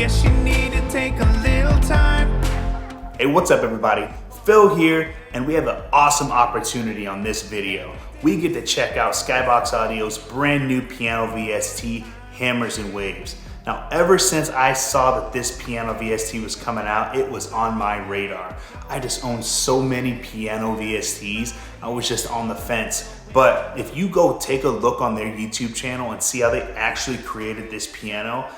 guess you need to take a little time. Hey, what's up everybody? Phil here, and we have an awesome opportunity on this video. We get to check out Skybox Audio's brand new piano VST, Hammers and Waves. Now, ever since I saw that this piano VST was coming out, it was on my radar. I just own so many piano VSTs, I was just on the fence. But if you go take a look on their YouTube channel and see how they actually created this piano,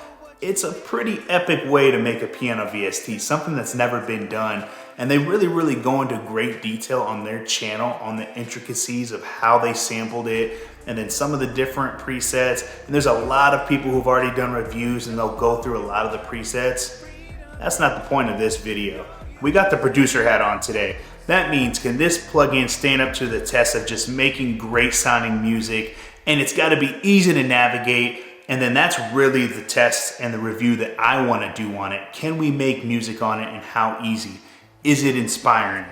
it's a pretty epic way to make a piano VST, something that's never been done. And they really go into great detail on their channel on the intricacies of how they sampled it, and then some of the different presets. And there's a lot of people who've already done reviews and they'll go through a lot of the presets. That's not the point of this video. We got the producer hat on today. That means, can this plugin stand up to the test of just making great sounding music? And it's gotta be easy to navigate. And then that's really the test and the review that I wanna do on it. Can we make music on it, and how easy? Is it inspiring?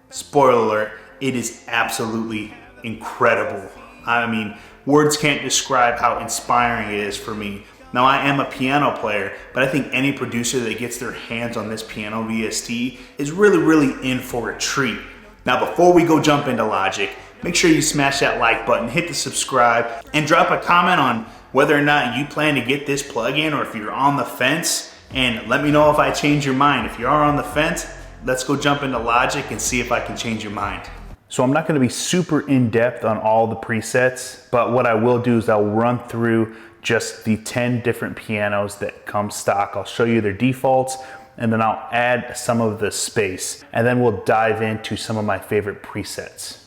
Spoiler alert, it is absolutely incredible. I mean, words can't describe how inspiring it is for me. Now, I am a piano player, but I think any producer that gets their hands on this piano VST is really in for a treat. Now, before we go jump into Logic, make sure you smash that like button, hit the subscribe, and drop a comment on whether or not you plan to get this plugin, or if you're on the fence, and let me know if I change your mind. If you are on the fence, let's go jump into Logic and see if I can change your mind. So I'm not gonna be super in-depth on all the presets, but what I will do is I'll run through just the 10 different pianos that come stock. I'll show you their defaults, and then I'll add some of the space, and then we'll dive into some of my favorite presets.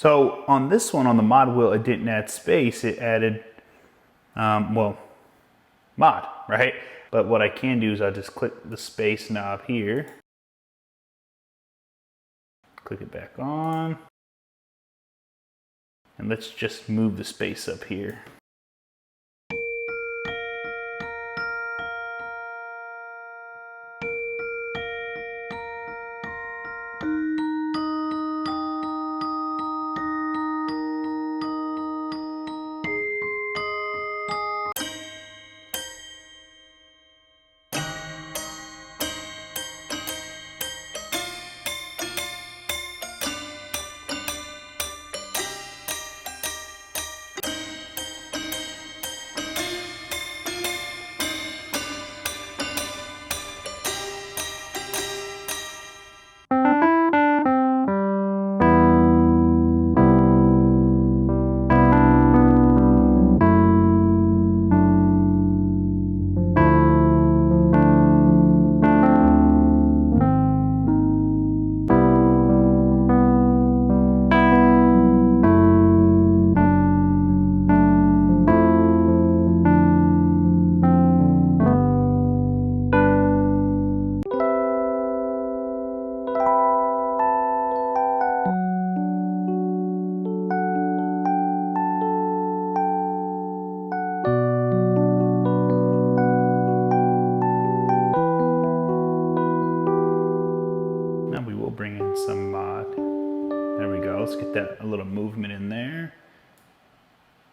So on this one, on the mod wheel, it didn't add space, it added, well, mod, right? But what I can do is I'll just click the space knob here, click it back on, and let's just move the space up here.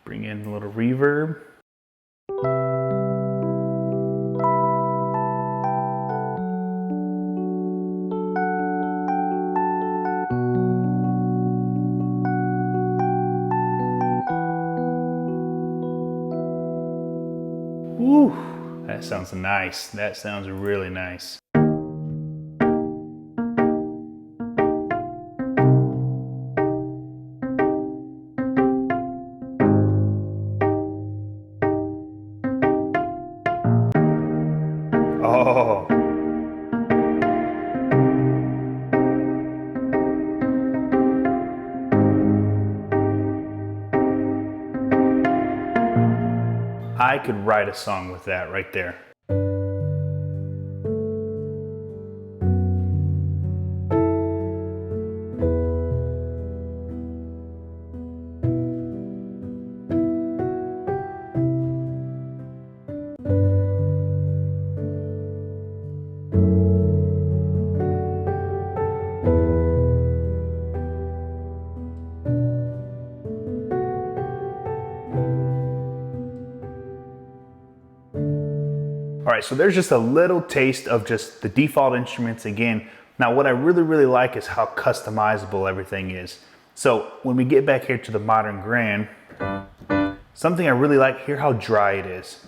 Bring in a little reverb. Woo, that sounds nice. That sounds really nice. Oh. I could write a song with that right there. All right, so there's just a little taste of just the default instruments again. Now what I really like is how customizable everything is. So when we get back here to the modern grand, something I really like, hear how dry it is.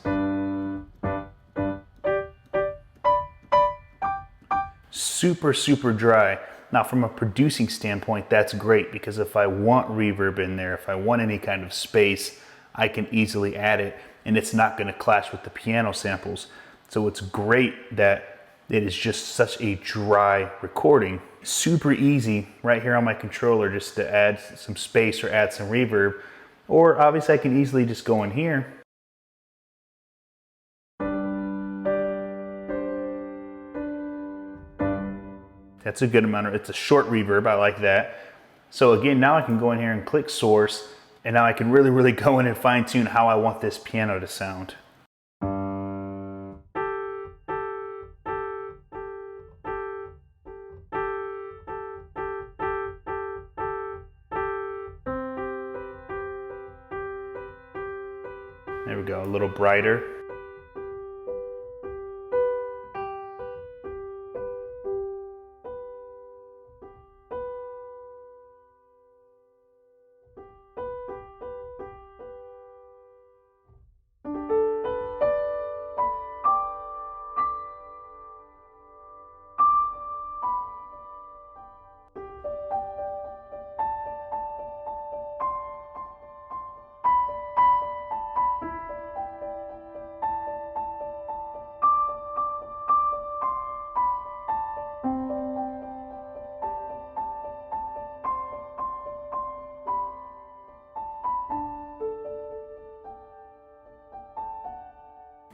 Super dry. Now from a producing standpoint, that's great because if I want reverb in there, if I want any kind of space, I can easily add it and it's not gonna clash with the piano samples. So it's great that it is just such a dry recording. Super easy right here on my controller just to add some space or add some reverb. Or obviously I can easily just go in here. That's a good amount it's a short reverb, I like that. So again, now I can go in here and click source, and now I can really go in and fine tune how I want this piano to sound. There we go, a little brighter.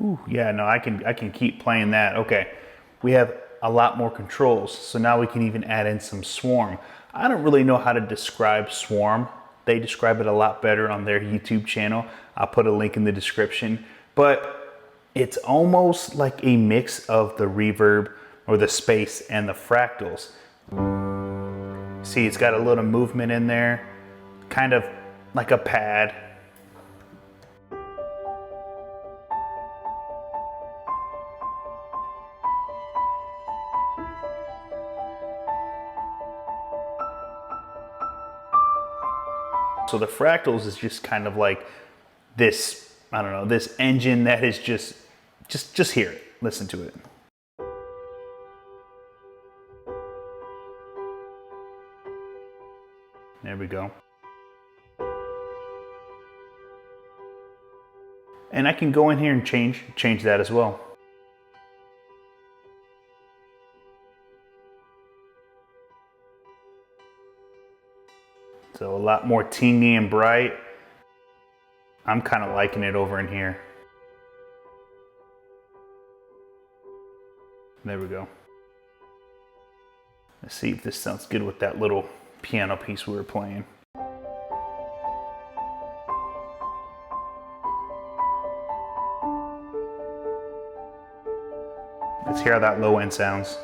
Ooh, yeah, no, I can keep playing that. Okay, we have a lot more controls, so now we can even add in some swarm. I don't really know how to describe swarm. They describe it a lot better on their YouTube channel. I'll put a link in the description, but it's almost like a mix of the reverb or the space and the fractals. See, it's got a little movement in there, kind of like a pad. So the fractals is just kind of like this, I don't know, this engine that is just hear it, listen to it. There we go. And I can go in here and change that as well. So a lot more teeny and bright. I'm kind of liking it over in here. There we go. Let's see if this sounds good with that little piano piece we were playing. Let's hear how that low end sounds.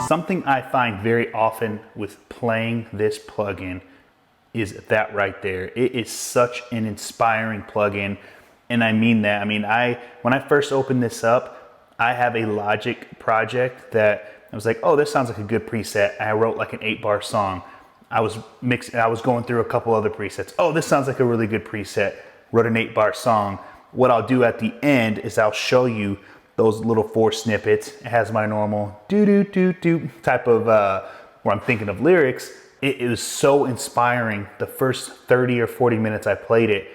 Something I find very often with playing this plugin is that right there. It is such an inspiring plugin, and I mean that. I mean, when I first opened this up, I have a Logic project that I was like, oh, this sounds like a good preset. And I wrote like an 8-bar song. I was going through a couple other presets. Oh, this sounds like a really good preset. Wrote an 8-bar song. What I'll do at the end is I'll show you those little 4 snippets. It has my normal do type of where I'm thinking of lyrics. It was so inspiring. The first 30 or 40 minutes I played it,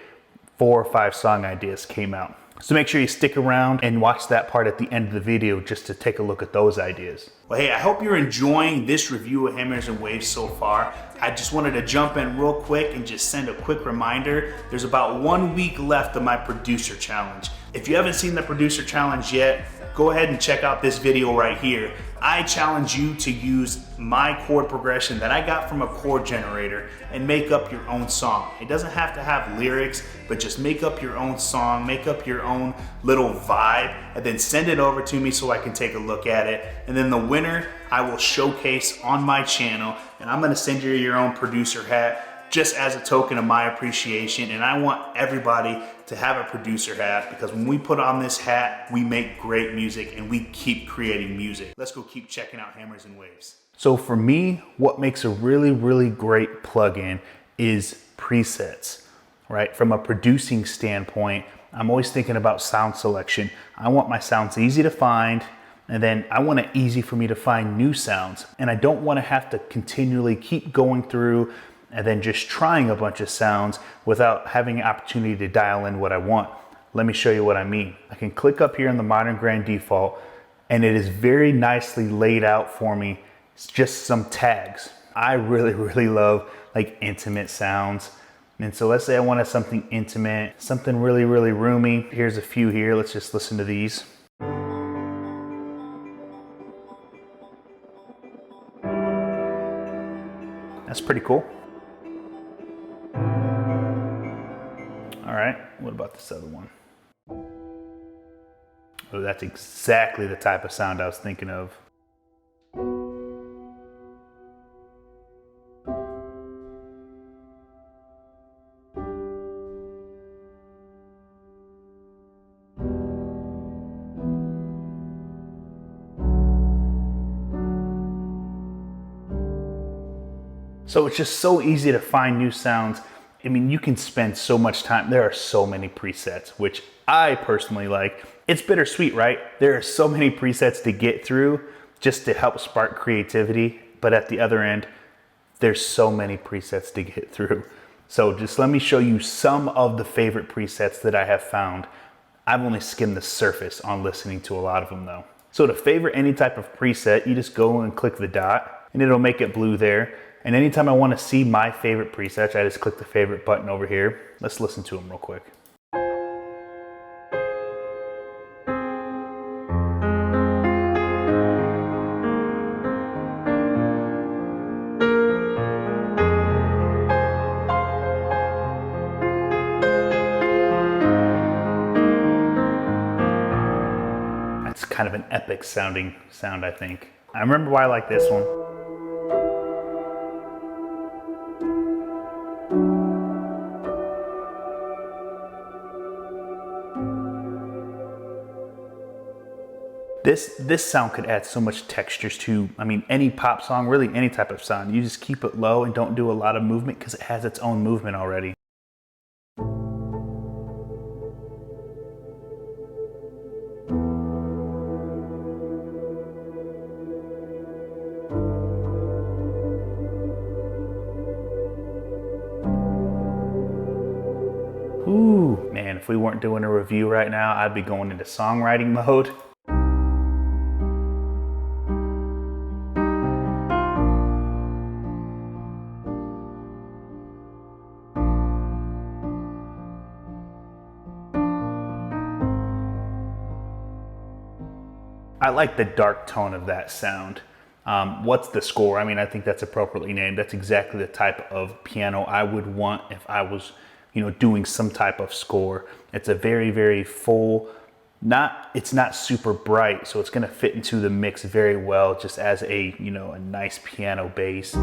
4 or 5 song ideas came out. So make sure you stick around and watch that part at the end of the video just to take a look at those ideas. Well, hey, I hope you're enjoying this review of Hammers and Waves so far. I just wanted to jump in real quick and just send a quick reminder. There's about 1 week left of my producer challenge. If you haven't seen the producer challenge yet, go ahead and check out this video right here. I challenge you to use my chord progression that I got from a chord generator and make up your own song. It doesn't have to have lyrics, but just make up your own song, make up your own little vibe, and then send it over to me so I can take a look at it. And then the winner, I will showcase on my channel, and I'm gonna send you your own producer hat just as a token of my appreciation. And I want everybody to have a producer hat, because when we put on this hat, we make great music and we keep creating music. Let's go keep checking out Hammers and Waves. So for me, what makes a really, really great plugin is presets, right? From a producing standpoint, I'm always thinking about sound selection. I want my sounds easy to find, and then I want it easy for me to find new sounds. And I don't want to have to continually keep going through and then just trying a bunch of sounds without having an opportunity to dial in what I want. Let me show you what I mean. I can click up here in the Modern Grand Default, and it is very nicely laid out for me. It's just some tags. I really, really love like intimate sounds. And so let's say I wanted something intimate, something really, really roomy. Here's a few here. Let's just listen to these. That's pretty cool. All right, what about this other one? Oh, that's exactly the type of sound I was thinking of. So it's just so easy to find new sounds. I mean, you can spend so much time. There are so many presets, which I personally like. It's bittersweet, right? There are so many presets to get through just to help spark creativity. But at the other end, there's so many presets to get through. So just let me show you some of the favorite presets that I have found. I've only skimmed the surface on listening to a lot of them though. So to favorite any type of preset, you just go and click the dot and it'll make it blue there. And anytime I want to see my favorite presets, I just click the favorite button over here. Let's listen to them real quick. That's kind of an epic sounding sound, I think. I remember why I like this one. This sound could add so much textures to, I mean, any pop song, really any type of sound. You just keep it low and don't do a lot of movement because it has its own movement already. Ooh, man, if we weren't doing a review right now, I'd be going into songwriting mode. I like the dark tone of that sound. What's the score? I mean, I think that's appropriately named. That's exactly the type of piano I would want if I was, doing some type of score. It's a very, very full, it's not super bright, so it's gonna fit into the mix very well just as a, you know, a nice piano bass.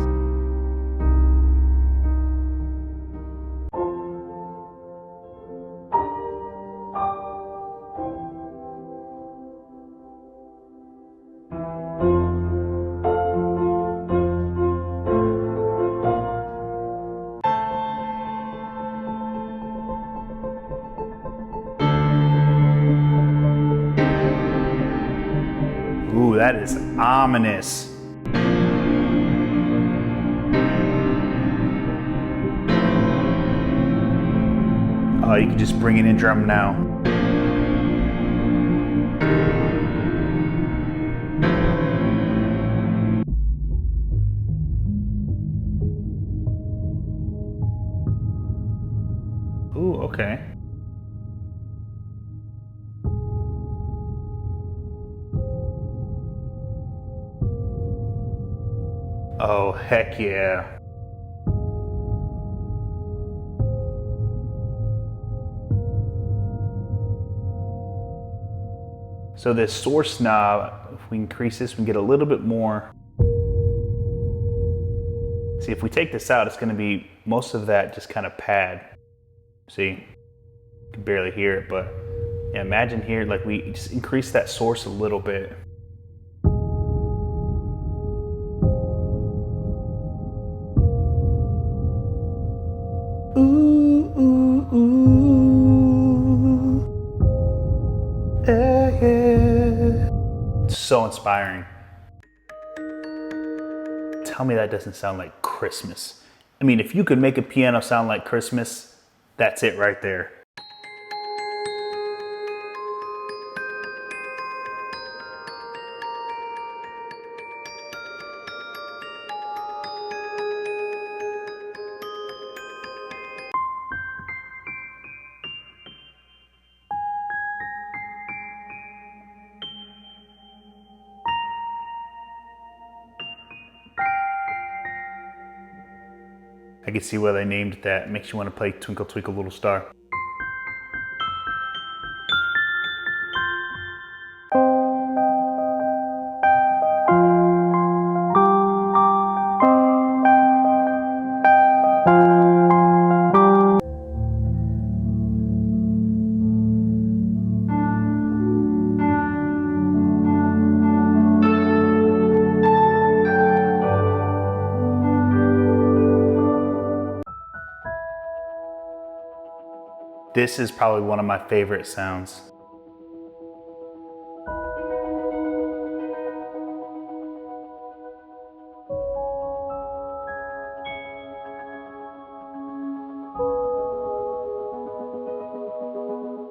Ooh, that is ominous. Oh, you can just bring it in drum now. Ooh, okay. Oh, heck yeah. So this source knob, if we increase this, we can get a little bit more. See, if we take this out, it's gonna be most of that just kind of pad. See, you can barely hear it, but yeah, imagine here, like we just increase that source a little bit. Ooh, ooh, ooh. Yeah, yeah. It's so inspiring. Tell me that doesn't sound like Christmas. I mean, if you could make a piano sound like Christmas, that's it right there. I can see why they named it that. It makes you want to play Twinkle Twinkle Little Star. This is probably one of my favorite sounds.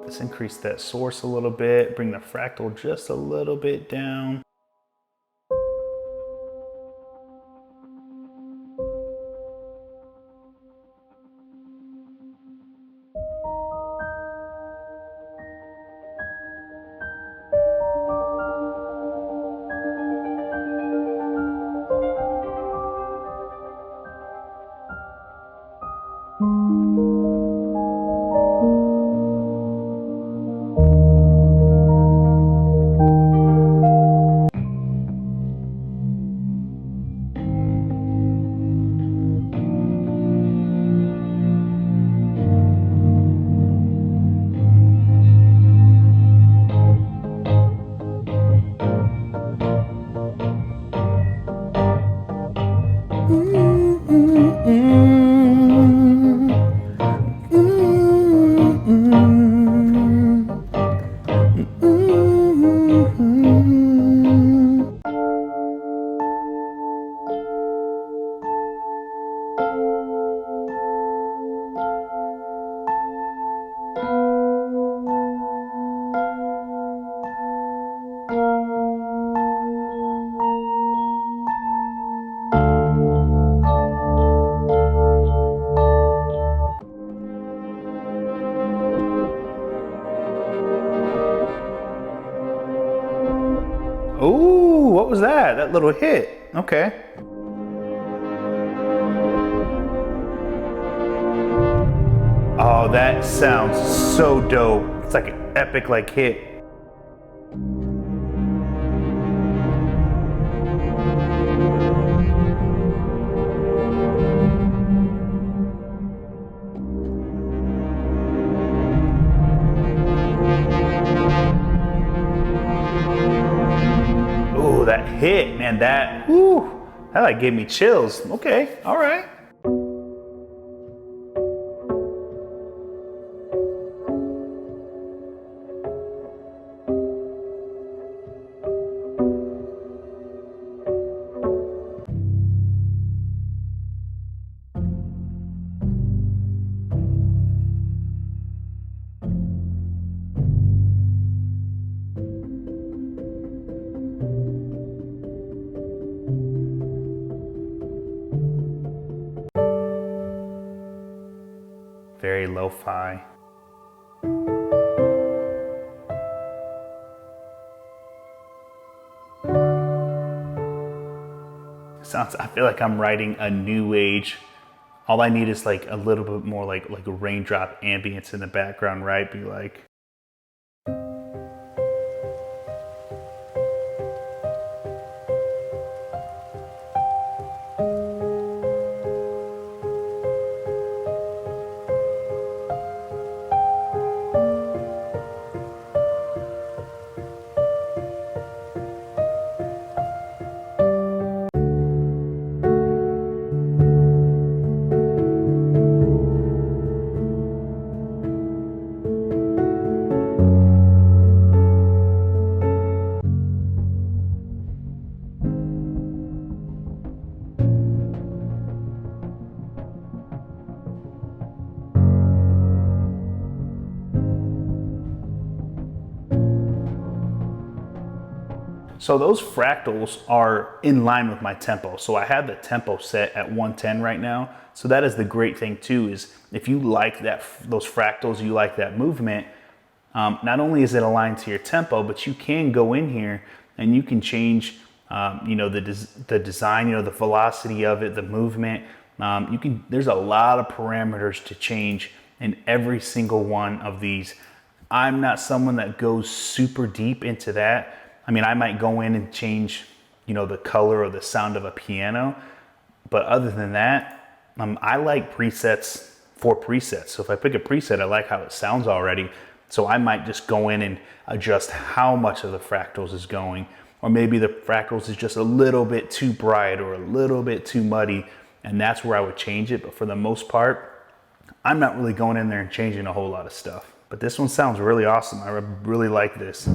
Let's increase that source a little bit, bring the fractal just a little bit down. Ooh, what was that? That little hit. Okay. Oh, that sounds so dope. It's like an epic hit. Oh, that hit, man, that like gave me chills. Okay, all right. Very lo-fi. Sounds, I feel like I'm writing a new age. All I need is like a little bit more like a raindrop ambience in the background, right? Be like, so those fractals are in line with my tempo. So I have the tempo set at 110 right now. So that is the great thing too, is if you like those fractals, you like that movement, not only is it aligned to your tempo, but you can go in here and you can change, you know, the design, you know, the velocity of it, the movement. There's a lot of parameters to change in every single one of these. I'm not someone that goes super deep into that. I mean, I might go in and change, you know, the color or the sound of a piano, but other than that, I like presets for presets. So if I pick a preset, I like how it sounds already. So I might just go in and adjust how much of the fractals is going, or maybe the fractals is just a little bit too bright or a little bit too muddy, and that's where I would change it. But for the most part, I'm not really going in there and changing a whole lot of stuff. But this one sounds really awesome. I really like this.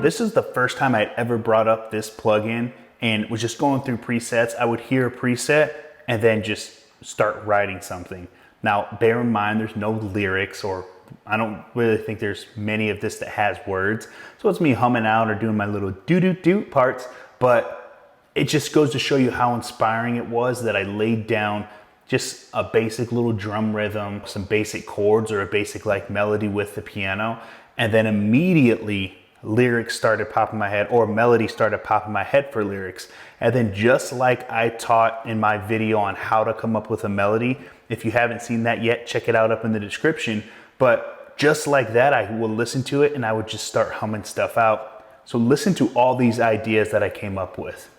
This is the first time I'd ever brought up this plugin and was just going through presets. I would hear a preset and then just start writing something. Now, bear in mind, there's no lyrics, or I don't really think there's many of this that has words. So it's me humming out or doing my little do-do-do parts, but it just goes to show you how inspiring it was that I laid down just a basic little drum rhythm, some basic chords or a basic like melody with the piano, and then immediately lyrics started popping in my head, or melody started popping in my head for lyrics. And then just like I taught in my video on how to come up with a melody, if you haven't seen that yet, check it out up in the description. But just like that, I will listen to it and I would just start humming stuff out. So listen to all these ideas that I came up with.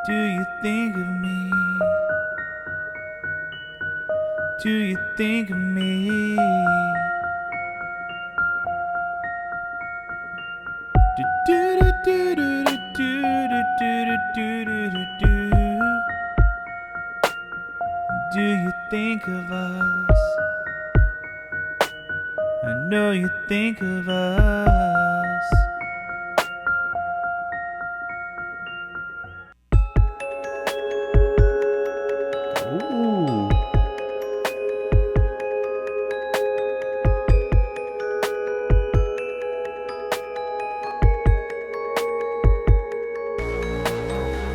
Do you think of me? Do you think of me? Do you think of us? I know you think of us. Ooh.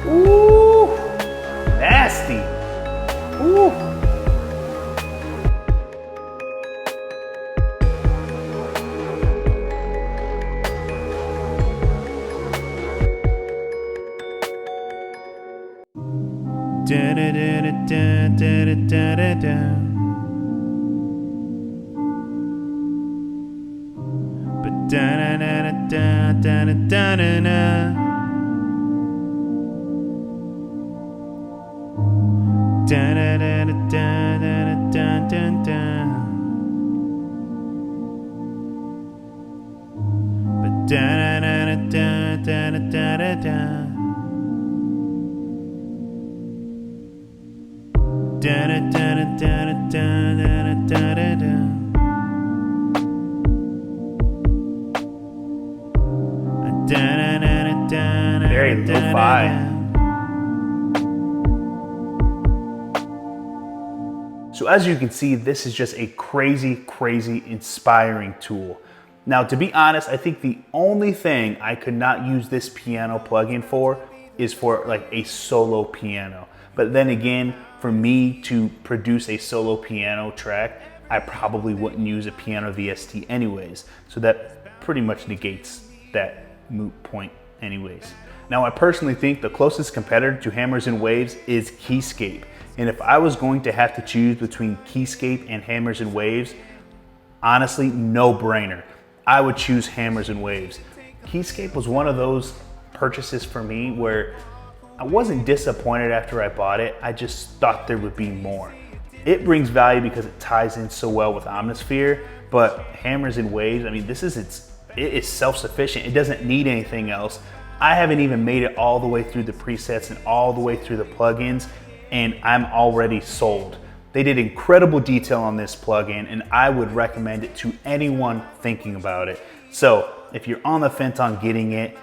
Ooh. Nasty. Ooh. Da da da da da da da da da. But da da da da da da da da da. Da da da da da da da da da. But da da da da da da da da. Da da da da da da da da da. Very lo-fi. So as you can see, this is just a crazy inspiring tool. Now, to be honest, I think the only thing I could not use this piano plugin for is for like a solo piano. But then again, for me to produce a solo piano track, I probably wouldn't use a piano VST anyways. So that pretty much negates that moot point anyways. Now, I personally think the closest competitor to Hammers and Waves is Keyscape. And if I was going to have to choose between Keyscape and Hammers and Waves, honestly, no brainer. I would choose Hammers and Waves. Keyscape was one of those purchases for me where I wasn't disappointed after I bought it. I just thought there would be more. It brings value because it ties in so well with Omnisphere, but Hammers and Waves, I mean, it is self-sufficient. It doesn't need anything else. I haven't even made it all the way through the presets and all the way through the plugins, and I'm already sold. They did incredible detail on this plugin, and I would recommend it to anyone thinking about it. So if you're on the fence on getting it,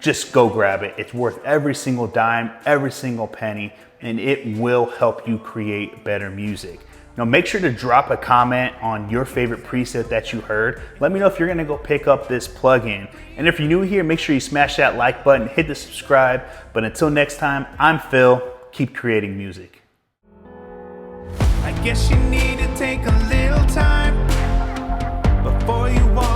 just go grab it. It's worth every single dime, every single penny, and it will help you create better music. Now make sure to drop a comment on your favorite preset that you heard. Let me know if you're gonna go pick up this plugin. And if you're new here, make sure you smash that like button, hit the subscribe. But until next time, I'm Phil. Keep creating music. I guess you need to take a little time before you walk